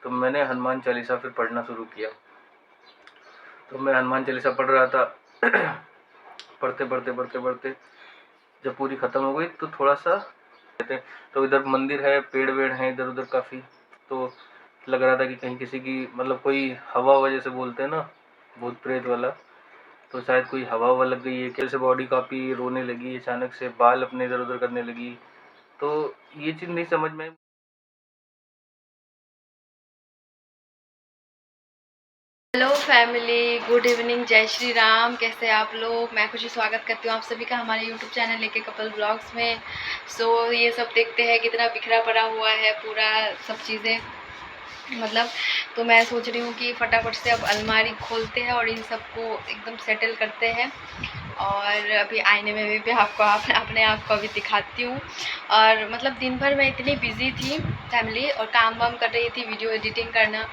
तो मैंने हनुमान चालीसा फिर पढ़ना शुरू किया। तो मैं हनुमान चालीसा पढ़ रहा था। पढ़ते पढ़ते पढ़ते पढ़ते जब पूरी ख़त्म हो गई तो थोड़ा सा तो इधर मंदिर है, पेड़ वेड़ हैं इधर उधर काफ़ी, तो लग रहा था कि कहीं किसी की मतलब कोई हवा वजह से बोलते हैं ना, भूत प्रेत वाला, तो शायद कोई हवा ववा लग गई है, कैसे बॉडी काफ़ी रोने लगी, अचानक से बाल अपने इधर उधर करने लगी। तो ये चीज़ नहीं समझ में। हेलो फैमिली, गुड इवनिंग, जय श्री राम। कैसे आप लोग? मैं खुशी स्वागत करती हूँ आप सभी का हमारे यूट्यूब चैनल लेके कपल ब्लॉग्स में। ये सब देखते हैं कितना बिखरा पड़ा हुआ है पूरा सब चीज़ें, मतलब तो मैं सोच रही हूँ कि फटाफट से अब अलमारी खोलते हैं और इन सबको एकदम सेटल करते हैं। और अभी आईने में भी आपको अपने आप को अभी दिखाती हूँ। और मतलब दिन भर मैं इतनी बिजी थी फैमिली, और काम वाम कर रही थी, वीडियो एडिटिंग करना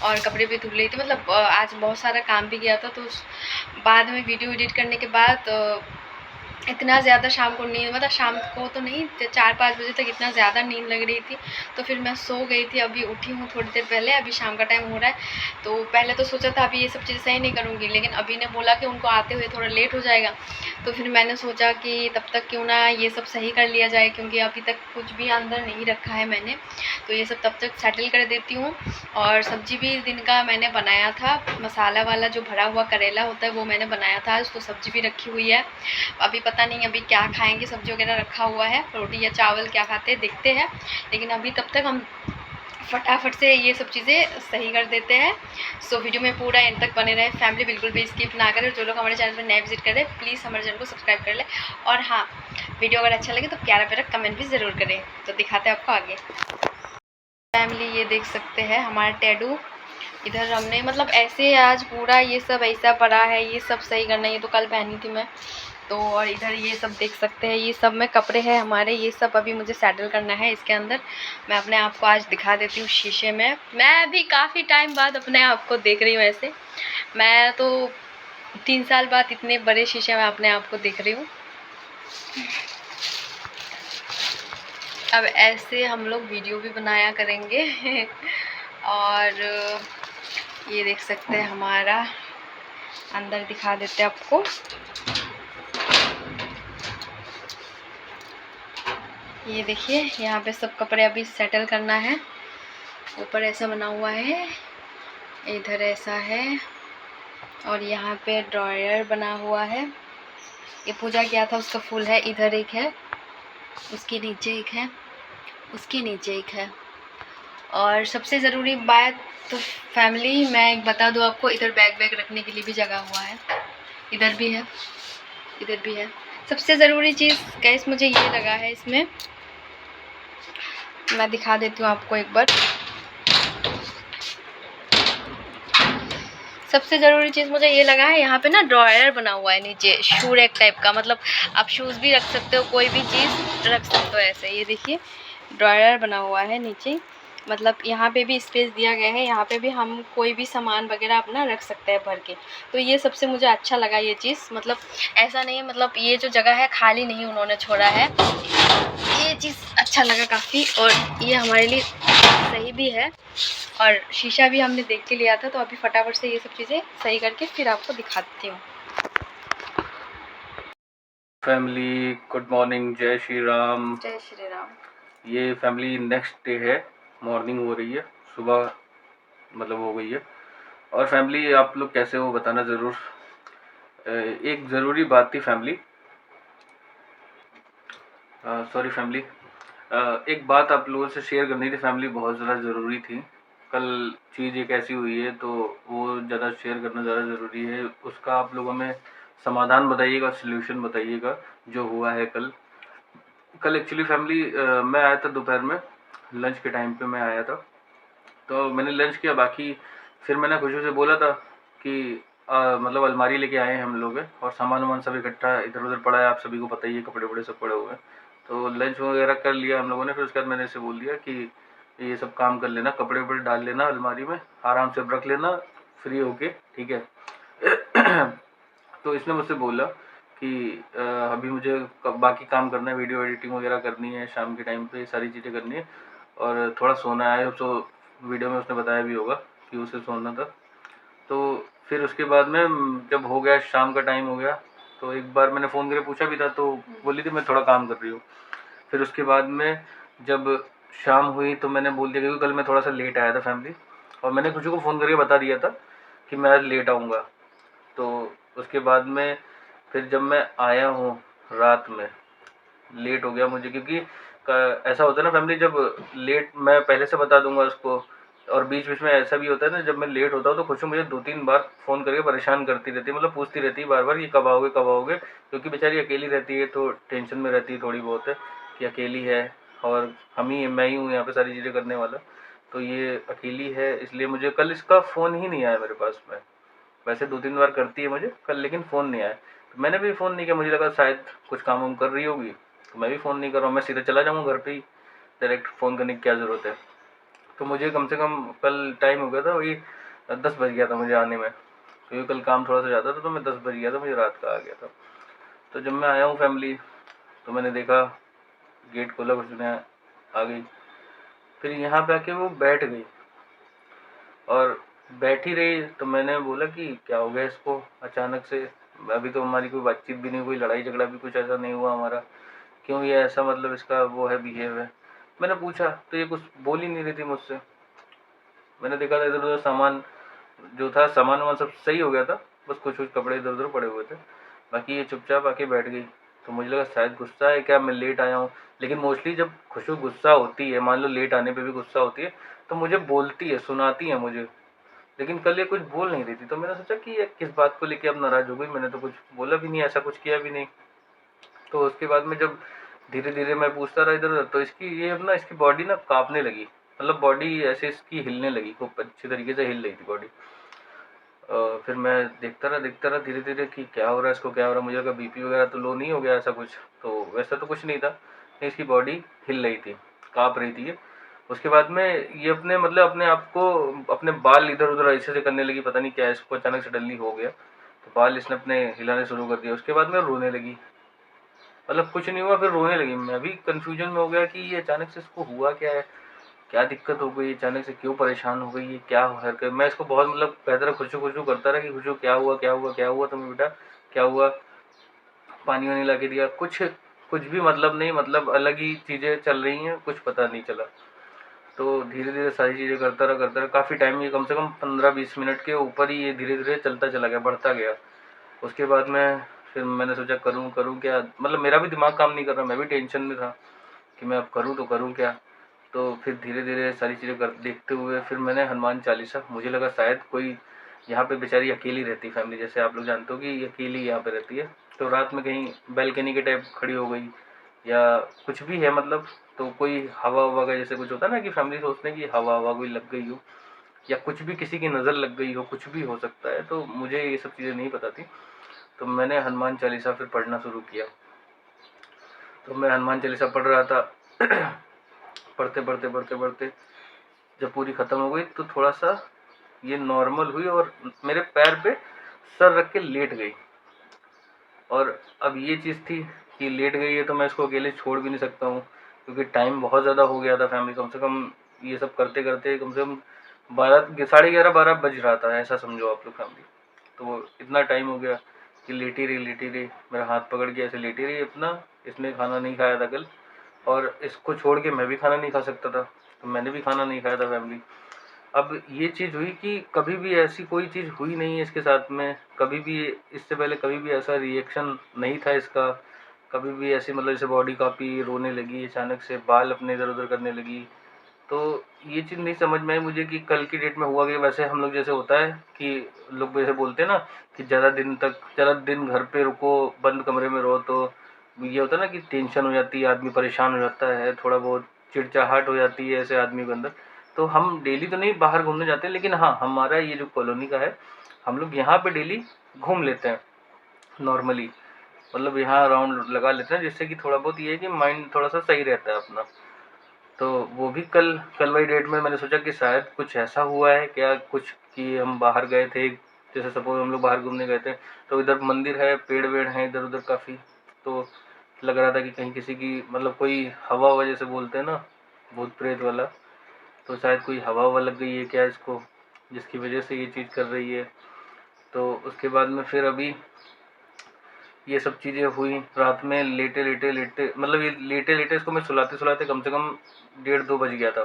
और कपड़े भी धुल रही थी। मतलब आज बहुत सारा काम भी किया था, तो बाद में वीडियो एडिट करने के बाद इतना ज़्यादा शाम को नींद, मतलब शाम को तो नहीं, 4-5 बजे तक इतना ज़्यादा नींद लग रही थी, तो फिर मैं सो गई थी। अभी उठी हूँ थोड़ी देर पहले, अभी शाम का टाइम हो रहा है। तो पहले तो सोचा था अभी ये सब चीज़ें सही नहीं करूँगी, लेकिन अभी ने बोला कि उनको आते हुए थोड़ा लेट हो जाएगा, तो फिर मैंने सोचा कि तब तक क्यों ना ये सब सही कर लिया जाए, क्योंकि अभी तक कुछ भी अंदर नहीं रखा है मैंने, तो ये सब तब तक सेटल कर देती हूँ। और सब्जी भी दिन का मैंने बनाया था, मसाला वाला जो भरा हुआ करेला होता है वो मैंने बनाया था आज, तो सब्जी भी रखी हुई है। अभी पता नहीं अभी क्या खाएंगे, सब्जी वगैरह रखा हुआ है, रोटी या चावल क्या खाते हैं देखते हैं, लेकिन अभी तब तक हम फटाफट से ये सब चीज़ें सही कर देते हैं। वीडियो में पूरा एंड तक बने रहे फैमिली, बिल्कुल भी स्किप ना करें। जो लोग हमारे चैनल पर नए विजिट करें प्लीज़ हमारे चैनल को सब्सक्राइब कर लें, और हाँ, वीडियो अगर अच्छा लगे तो प्यारा प्यारा कमेंट भी ज़रूर करें। तो दिखाते हैं आपको आगे। फैमिली ये देख सकते हैं हमारा टैडू, इधर हमने मतलब ऐसे आज पूरा ये सब ऐसा पड़ा है, ये सब सही करना है, ये तो कल पहनी थी मैं तो। और इधर ये सब देख सकते हैं, ये सब में कपड़े हैं हमारे, ये सब अभी मुझे सैडल करना है इसके अंदर। मैं अपने आप को आज दिखा देती हूँ शीशे में। मैं अभी काफ़ी टाइम बाद अपने आप को देख रही हूँ ऐसे, मैं तो 3 साल बाद इतने बड़े शीशे में अपने आप को देख रही हूँ। अब ऐसे हम लोग वीडियो भी बनाया करेंगे। और ये देख सकते हैं हमारा, अंदर दिखा देते हैं आपको। ये देखिए यहाँ पे सब कपड़े अभी सेटल करना है। ऊपर ऐसा बना हुआ है, इधर ऐसा है, और यहाँ पे ड्रॉयर बना हुआ है। ये पूजा किया था उसका फूल है, इधर एक है, उसके नीचे एक है, उसके नीचे एक है। और सबसे ज़रूरी बात तो फैमिली मैं एक बता दूँ आपको, इधर बैग वैग रखने के लिए भी जगह हुआ है, इधर भी है, इधर भी है। सबसे ज़रूरी चीज़ गैस मुझे ये लगा है इसमें, मैं दिखा देती हूँ आपको एक बार। सबसे ज़रूरी चीज़ मुझे ये लगा है, यहाँ पे ना ड्रॉयर बना हुआ है नीचे, शू रैक टाइप का, मतलब आप शूज़ भी रख सकते हो, कोई भी चीज़ रख सकते हो ऐसे। ये देखिए ड्रॉयर बना हुआ है नीचे, मतलब यहाँ पे भी स्पेस दिया गया है, यहाँ पे भी हम कोई भी सामान वगैरह अपना रख सकते हैं भर के। तो ये सबसे मुझे अच्छा लगा ये चीज़, मतलब ऐसा नहीं, मतलब ये जो जगह है खाली नहीं उन्होंने छोड़ा है, ये चीज़ अच्छा लगा काफ़ी। और ये हमारे लिए सही भी है, और शीशा भी हमने देख के लिया था, तो अभी फटाफट से ये सब चीज़ें सही करके फिर आपको दिखाती हूँ। फैमिली गुड मॉर्निंग, जय श्री राम। जय श्री राम। ये फैमिली नेक्स्ट डे है, मॉर्निंग हो रही है, सुबह मतलब हो गई है। और फैमिली आप लोग कैसे हो बताना ज़रूर। एक ज़रूरी बात थी फैमिली, सॉरी फैमिली, एक बात आप लोगों से शेयर करनी थी फैमिली, बहुत ज़्यादा ज़रूरी थी। कल चीज़ एक ऐसी हुई है तो वो ज़्यादा शेयर करना ज़्यादा ज़रूरी है। उसका आप लोगों में समाधान बताइएगा, सल्यूशन बताइएगा जो हुआ है कल। कल एक्चुअली फैमिली मैं आया था दोपहर में, लंच के टाइम पे मैं आया था, तो मैंने लंच किया। बाकी फिर मैंने खुशी से बोला था कि मतलब अलमारी लेके आए हैं हम लोग हैं, और सामान वामान सब इकट्ठा इधर उधर पड़ा है, आप सभी को पता ही है, कपड़े वपड़े सब पड़े हुए हैं। तो लंच वगैरह कर लिया हम लोगों ने, फिर उसके बाद मैंने इसे बोल दिया कि ये सब काम कर लेना, कपड़े वपड़े डाल लेना अलमारी में, आराम से रख लेना फ्री होके, ठीक है। तो इसने मुझसे बोला कि अभी मुझे बाकी काम करना है, वीडियो एडिटिंग वगैरह करनी है, शाम के टाइम पे सारी चीज़ें करनी है, और थोड़ा सोना है, तो वीडियो में उसने बताया भी होगा कि उसे सोना था। तो फिर उसके बाद में जब हो गया, शाम का टाइम हो गया, तो एक बार मैंने फ़ोन करके पूछा भी था, तो बोली थी मैं थोड़ा काम कर रही हूँ। फिर उसके बाद में जब शाम हुई तो मैंने बोल दिया, क्योंकि कल मैं थोड़ा सा लेट आया था फैमिली, और मैंने खुशी को फ़ोन करके बता दिया था कि मैं आज लेट आऊँगा। तो उसके बाद में फिर जब मैं आया हूँ रात में, लेट हो गया मुझे, क्योंकि ऐसा होता है ना फैमिली, जब लेट मैं पहले से बता दूंगा उसको, और बीच बीच में ऐसा भी होता है ना, जब मैं लेट होता हूँ तो खुशी मुझे 2-3 बार फ़ोन करके परेशान करती रहती है, मतलब पूछती रहती है बार बार कि कब आओगे कब आओगे, क्योंकि बेचारी अकेली रहती है तो टेंशन में रहती है थोड़ी बहुत है कि अकेली है, और मैं ही हूँ यहाँ पे सारी चीज़ें करने वाला, तो ये अकेली है, इसलिए मुझे कल इसका फ़ोन ही नहीं आया मेरे पास में। वैसे 2-3 बार करती है मुझे कल, लेकिन फ़ोन नहीं आया, तो मैंने भी फ़ोन नहीं किया, मुझे लगा शायद कुछ काम वाम कर रही होगी, तो मैं भी फ़ोन नहीं कर रहा हूँ, मैं सीधे चला जाऊँगा घर पे ही, डायरेक्ट फ़ोन करने की क्या ज़रूरत है। तो मुझे कम से कम कल टाइम हो गया था, वही 10 बज गया था मुझे आने में, क्योंकि कल काम थोड़ा सा ज़्यादा था, तो मैं 10 बज गया था, मुझे रात का आ गया था। तो जब मैं आया हूँ फैमिली, तो मैंने देखा, गेट खोला, कुछ ने आ गई, फिर यहाँ पे आके वो बैठ गई, और बैठी रही, तो मैंने बोला कि क्या हो गया इसको अचानक से, अभी तो हमारी कोई बातचीत भी नहीं हुई, लड़ाई झगड़ा भी कुछ ऐसा नहीं हुआ हमारा, क्यों ये ऐसा, मतलब इसका वो है, बिहेव है। मैंने पूछा तो ये कुछ बोल ही नहीं रही थी मुझसे। मैंने देखा था इधर उधर सामान जो था, सामान वामान सब सही हो गया था, बस कुछ कुछ कपड़े इधर उधर पड़े हुए थे, बाकी ये चुपचाप आके बैठ गई। तो मुझे लगा शायद गुस्सा है क्या, मैं लेट आया हूँ, लेकिन मोस्टली जब खुशबू गुस्सा होती है, मान लो लेट आने पे भी गुस्सा होती है, तो मुझे बोलती है, सुनाती है मुझे, लेकिन कल ये कुछ बोल नहीं रही थी, तो मैंने सोचा कि ये किस बात को लेके अब नाराज़ हो गई। मैंने तो कुछ बोला भी नहीं, ऐसा कुछ किया भी नहीं। तो उसके बाद में जब धीरे धीरे मैं पूछता रहा इधर उधर, तो इसकी ये अब ना, इसकी बॉडी ना कांपने लगी, मतलब बॉडी ऐसे इसकी हिलने लगी, खूब अच्छी तरीके से हिल रही थी बॉडी। फिर मैं देखता रहा धीरे धीरे कि क्या हो रहा है इसको, क्या हो रहा है, मुझे लगा बीपी वगैरह तो लो नहीं हो गया ऐसा कुछ, तो वैसा तो कुछ नहीं था, लेकिन इसकी बॉडी हिल रही थी, काँप रही थी ये। उसके बाद में ये अपने, मतलब अपने आप को, अपने बाल इधर उधर ऐसे से करने लगी, पता नहीं क्या इसको अचानक सडनली हो गया, तो बाल इसने अपने हिलाने शुरू कर दिया। उसके बाद में रोने लगी, मतलब कुछ नहीं हुआ, फिर रोने लगी। मैं भी कंफ्यूजन में हो गया कि ये अचानक से इसको हुआ क्या है, क्या दिक्कत हो गई अचानक से, क्यों परेशान हो गई, ये क्या हरकत। मैं इसको बहुत, मतलब बेहतर खुशू खुशू करता रहा कि खुशू क्या हुआ क्या हुआ क्या हुआ तुम्हें बेटा, क्या हुआ, पानी वानी ला के दिया, कुछ कुछ भी मतलब नहीं, मतलब अलग ही चीज़ें चल रही हैं, कुछ पता नहीं चला। तो धीरे धीरे सारी चीज़ें करता रहा काफ़ी टाइम, ये कम से कम 15-20 मिनट के ऊपर ही ये धीरे धीरे चलता चला गया, बढ़ता गया। उसके बाद में फिर मैंने सोचा करूँ करूँ क्या, मतलब मेरा भी दिमाग काम नहीं कर रहा, मैं भी टेंशन में था कि मैं अब करूँ तो करूँ क्या। तो फिर धीरे धीरे सारी चीज़ें कर देखते हुए फिर मैंने हनुमान चालीसा, मुझे लगा शायद कोई यहाँ पे बेचारी अकेली रहती फैमिली, जैसे आप लोग जानते हो कि ये अकेली यहाँ पे रहती है, तो रात में कहीं बैल्कनी के टाइप खड़ी हो गई या कुछ भी है, मतलब तो कोई हवा ववा का जैसे कुछ होता है ना, कि फैमिली सोचते हैं कि हवा हवा कोई लग गई हो, या कुछ भी किसी की नज़र लग गई हो, कुछ भी हो सकता है, तो मुझे ये सब चीज़ें नहीं पता थी। तो मैंने हनुमान चालीसा फिर पढ़ना शुरू किया। तो मैं हनुमान चालीसा पढ़ रहा था पढ़ते पढ़ते पढ़ते पढ़ते जब पूरी ख़त्म हो गई, तो थोड़ा सा ये नॉर्मल हुई और मेरे पैर पे सर रख के लेट गई। और अब ये चीज़ थी कि लेट गई है तो मैं इसको अकेले छोड़ भी नहीं सकता हूँ, क्योंकि टाइम बहुत ज़्यादा हो गया था फैमिली, कम से कम ये सब करते करते कम से कम 11, 11:30 12 बज रहा था, ऐसा समझो आप लोग फैमिली। तो इतना टाइम हो गया कि लेटी रही, मेरा हाथ पकड़ के ऐसे लेटी रही अपना। इसने खाना नहीं खाया था कल, और इसको छोड़ के मैं भी खाना नहीं खा सकता था, तो मैंने भी खाना नहीं खाया था फैमिली। अब ये चीज़ हुई कि कभी भी ऐसी कोई चीज़ हुई नहीं है इसके साथ में, कभी भी इससे पहले कभी भी ऐसा रिएक्शन नहीं था इसका, कभी भी ऐसी, मतलब जैसे बॉडी काफ़ी रोने लगी, अचानक से बाल अपने इधर उधर करने लगी। तो ये चीज़ नहीं समझ में आई मुझे कि कल की डेट में हुआ कि वैसे हम लोग जैसे होता है कि लोग वैसे बोलते हैं ना कि ज़्यादा दिन घर पे रुको, बंद कमरे में रहो, तो ये होता है ना कि टेंशन हो जाती है, आदमी परेशान हो जाता है, थोड़ा बहुत चिड़चिड़ाहट हो जाती है ऐसे आदमी के अंदर। तो हम डेली तो नहीं बाहर घूमने जाते, लेकिन हाँ हमारा ये जो कॉलोनी का है, हम लोग यहाँ पे डेली घूम लेते हैं नॉर्मली, मतलब यहाँ राउंड लगा लेते हैं, जिससे कि थोड़ा बहुत ये है कि माइंड थोड़ा सा सही रहता है अपना। तो वो भी कल कल वाली डेट में मैंने सोचा कि शायद कुछ ऐसा हुआ है क्या, कुछ कि हम बाहर गए थे, जैसे सपोज हम लोग बाहर घूमने गए थे, तो इधर मंदिर है, पेड़ वेड़ हैं इधर उधर काफ़ी, तो लग रहा था कि कहीं किसी की, मतलब कोई हवा वजह से बोलते हैं ना, भूत प्रेत वाला, तो शायद कोई हवा ववा लग गई है क्या इसको, जिसकी वजह से ये चीज़ कर रही है। तो उसके बाद में फिर अभी ये सब चीज़ें हुई, रात में लेटे लेटे लेटे मतलब ये लेटे लेटे इसको मैं सुलाते सुलाते कम से कम 1:30-2 बज गया था।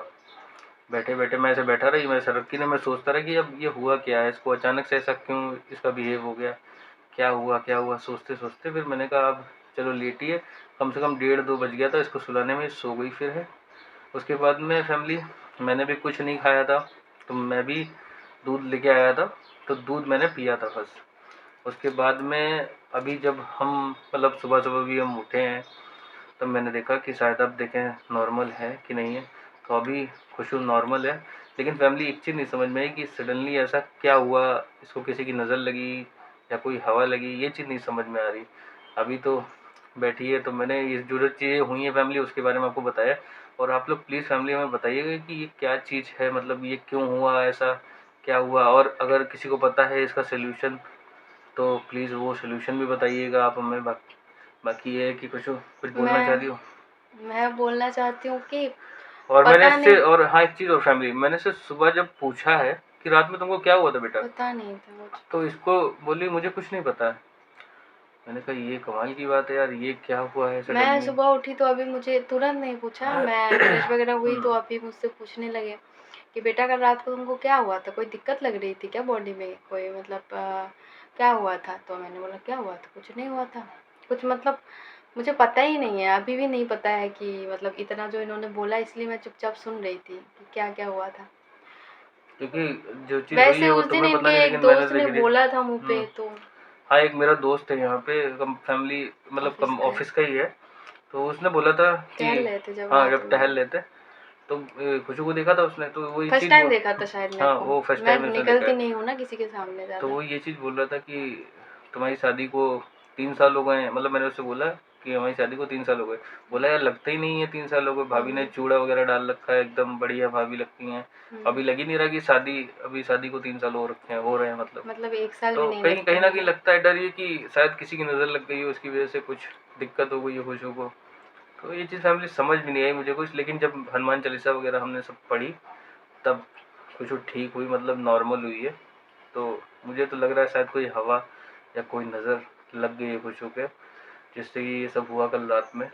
बैठे बैठे मैं ऐसे बैठा रही, मैं सरक ने मैं सोचता रहा कि अब ये हुआ क्या है, इसको अचानक से ऐसा क्यों इसका बिहेव हो गया, क्या हुआ सोचते सोचते फिर मैंने कहा अब चलो लेटिए। कम से कम 1:30-2 बज गया था, इसको सुलाने में सो गई फिर है। उसके बाद में फैमिली मैंने भी कुछ नहीं खाया था, तो मैं भी दूध लेके आया था, तो दूध मैंने पिया था बस। उसके बाद में अभी जब हम मतलब सुबह सुबह भी हम उठे हैं, तब मैंने देखा कि शायद अब देखें नॉर्मल है कि नहीं है। तो अभी खुशबू नॉर्मल है, लेकिन फैमिली एक चीज़ नहीं समझ में आई कि सडनली ऐसा क्या हुआ, इसको किसी की नज़र लगी या कोई हवा लगी, ये चीज़ नहीं समझ में आ रही। अभी तो बैठी है, तो मैंने ये जो चीज़ें हुई हैं फैमिली उसके बारे में आपको बताया। और आप लोग प्लीज़ फैमिली हमें बताइएगा कि ये क्या चीज़ है, मतलब ये क्यों हुआ, ऐसा क्या हुआ, और अगर किसी को पता है इसका सल्यूशन तो प्लीज़ वो सल्यूशन भी बताइएगा आप हमें। बाकी ये है कि कुछ बोलना चाह रही हो? मैं बोलना चाहती हूँ कि और मैंने पता इससे नहीं, और हाँ, एक चीज़ और फैमिली, मैंने इससे सुबह जब पूछा है कि रात में तुमको क्या हुआ था बेटा, पता नहीं था मुझे। तो इसको बोली मुझे कुछ नहीं पता है। मैंने कहा ये कमाल की बात है यार, ये क्या हुआ है मैं सडनली। सुबह उठी तो अभी मुझे तुरंत नहीं पूछा, मैं फ्रेश वगैरह हुई तो अभी मुझसे पूछने लगे कि बेटा कल रात को तुमको क्या हुआ था, कोई दिक्कत लग रही थी क्या बॉडी में, कोई मतलब क्या हुआ था। तो मैंने बोला क्या हुआ था, कुछ नहीं हुआ था, कुछ मतलब मुझे पता ही नहीं है, अभी भी नहीं पता है कि मतलब इतना जो इन्होंने बोला, इसलिए मैं चुपचाप सुन रही थी कि क्या क्या हुआ था। क्योंकि जो चीज़ हुई वैसे है वो उस दिन तुम्हें पता इनके नहीं, एक लेकिन मैंने दोस्त ने देखी थी। बोला था मुँह पे, तो हाँ, एक मेरा दोस्त है यहाँ पे, कम फैमिली मतलब ऑफिस कम का है, ऑफिस का ही है। तो उसने बोला था कि टहल रहे थे जब हाँ, रात जब में। टहल लेते तो खुशबू को देखा था उसने, तो वो ये फर्स्ट चीज़ टाइम वो देखा था शायद मेरे हाँ, को, वो फर्स्ट मैं टाइम उसने देखा निकलती है। नहीं हूँ ना किसी के सामने तो ज़्यादा। वो ये चीज़ बोल रहा था कि तुम्हारी शादी को 3 साल हो गए हैं, मतलब मैंने उससे बोला कि हमारी शादी को 3 साल हो गए। बोला यार लगता ही नहीं है 3 साल हो गए, भाभी ने चूड़ा वगैरह डाल रखा है, एकदम बढ़िया भाभी लगती हैं। अभी लग ही नहीं रहा कि अभी शादी को 3 साल हो रखे हैं, हो रहे हैं मतलब। मतलब 1 साल भी तो नहीं कहीं लगते कहीं ना कहीं होंगे। लगता है डर ये कि शायद किसी की नज़र लग गई हो, उसकी वजह से कुछ दिक्कत हो गई हो खुशबू को। तो ये चीज़ फैमिली समझ भी नहीं आई मुझे कुछ, लेकिन जब हनुमान चालीसा वगैरह हमने सब पढ़ी तब कुछ ठीक हुई, मतलब नॉर्मल हुई है। तो मुझे तो लग रहा है शायद कोई हवा या कोई नज़र लग गई है खुशबू के, जिससे कि ये सब हुआ कल रात में।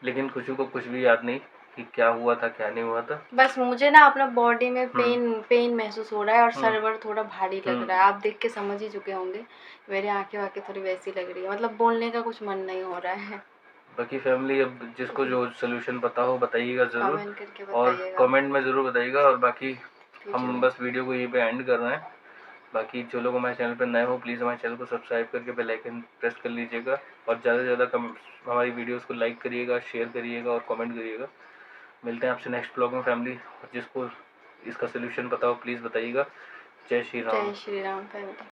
लेकिन खुशबू को कुछ भी याद नहीं कि क्या हुआ था क्या नहीं हुआ था। बस मुझे ना अपना बॉडी में हम्म पेन महसूस हो रहा है और हम्म सर्वर थोड़ा भारी लग रहा है, हम्म आप देख के समझ ही चुके होंगे। मेरी आंखें वाँखें थोड़ी वैसी लग रही है, मतलब बोलने का कुछ मन नहीं हो रहा है। बाकी फैमिली अब जिसको जो सोल्यूशन पता हो बताइएगा ज़रूर, कमेंट करके और बताइएगा कमेंट में ज़रूर बताइएगा। और बाकी वीडियो हम में। बस वीडियो को यहीं पे एंड कर रहे हैं। बाकी जो लोग हमारे चैनल पर नए हो प्लीज़ हमारे चैनल को सब्सक्राइब करके बेल आइकन प्रेस कर लीजिएगा, और ज़्यादा से ज़्यादा हमारी वीडियोस को लाइक करिएगा, शेयर करिएगा और कमेंट करिएगा। मिलते हैं आपसे नेक्स्ट ब्लॉग में फैमिली, और जिसको इसका सोल्यूशन पता हो प्लीज़ बताइएगा। जय श्री राम। जय श्री राम फैमिली।